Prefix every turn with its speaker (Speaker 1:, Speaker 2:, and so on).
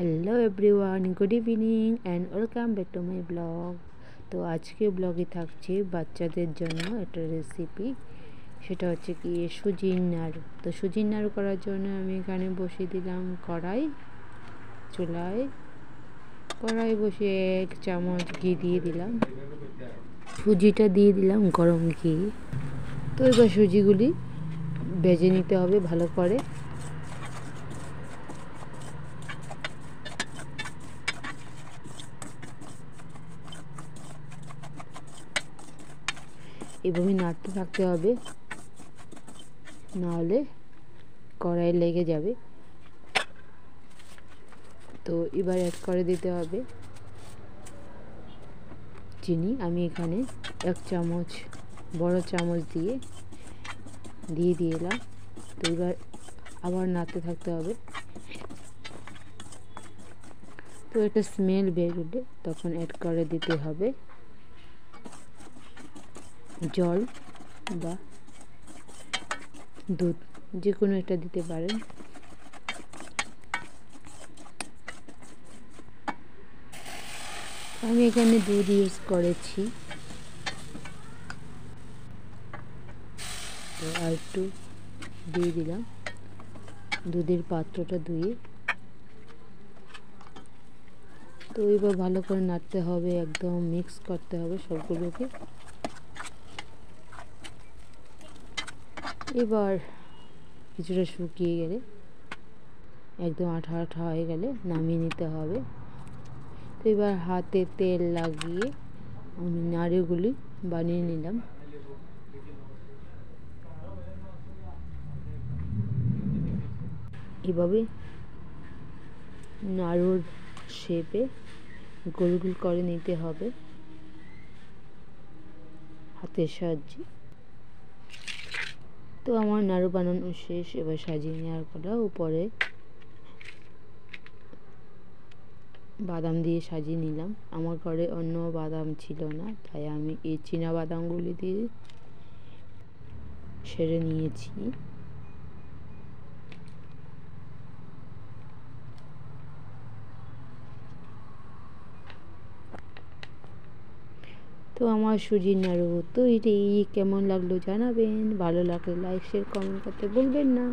Speaker 1: Hello everyone, good evening and welcome back to my blog. তো আজকে ব্লগে থাকছে বাচ্চাদের জন্য একটা রেসিপি, সেটা হচ্ছে কি সুজির নাড়ু। তো সুজির নাড়ু করার জন্য আমি এখানে বসিয়ে দিলাম কড়াই বসিয়ে 1 চামচ ঘি দিয়ে দিলাম, সুজিটা দিয়ে দিলাম গরম ঘি। তো এবার সুজিগুলি ভেজে নিতে হবে ভালো করে। এভাবে নাড়তে থাকতে হবে, নাহলে কড়াই লেগে যাবে। তো এবার অ্যাড করে দিতে হবে চিনি। আমি এখানে 1 চামচ বড় চামচ দিয়ে দিলাম। তো এবার আবার নাড়তে থাকতে হবে। তো একটা স্মেল বেরোলে তখন অ্যাড করে দিতে হবে জল বা দুধ, যে কোনো একটা দিতে পারেন। আমি এখানে দুধ ইউজ করেছি। তো আর একটু দিয়ে দিলাম, দুধের পাত্রটা ধুয়ে। তো এবার ভালো করে নাড়তে হবে, একদম মিক্স করতে হবে সবগুলোকে। এবার কিছুটা শুকিয়ে গেলে, একদম আঠা আঠা হয়ে গেলে নামিয়ে নিতে হবে। তো এবার হাতে তেল লাগিয়ে আমি নাড়ুগুলি বানিয়ে নিলাম। এভাবে নাড়ুর শেপে গোল গোল করে নিতে হবে হাতের সাহায্যে। তো আমার নাড়ু বানানো শেষ, এবার সাজিয়ে নেওয়ার পালা। উপরে বাদাম দিয়ে সাজিয়ে নিলাম। আমার ঘরে অন্য বাদাম ছিল না, তাই আমি এই চীনা বাদামগুলি দিয়ে সেরে নিয়েছি। তো আমার সুজির নাড়ু তৈরি। কেমন লাগলো জানাবেন, ভালো লাগলে লাইক শেয়ার কমেন্ট করতে ভুলবেন না।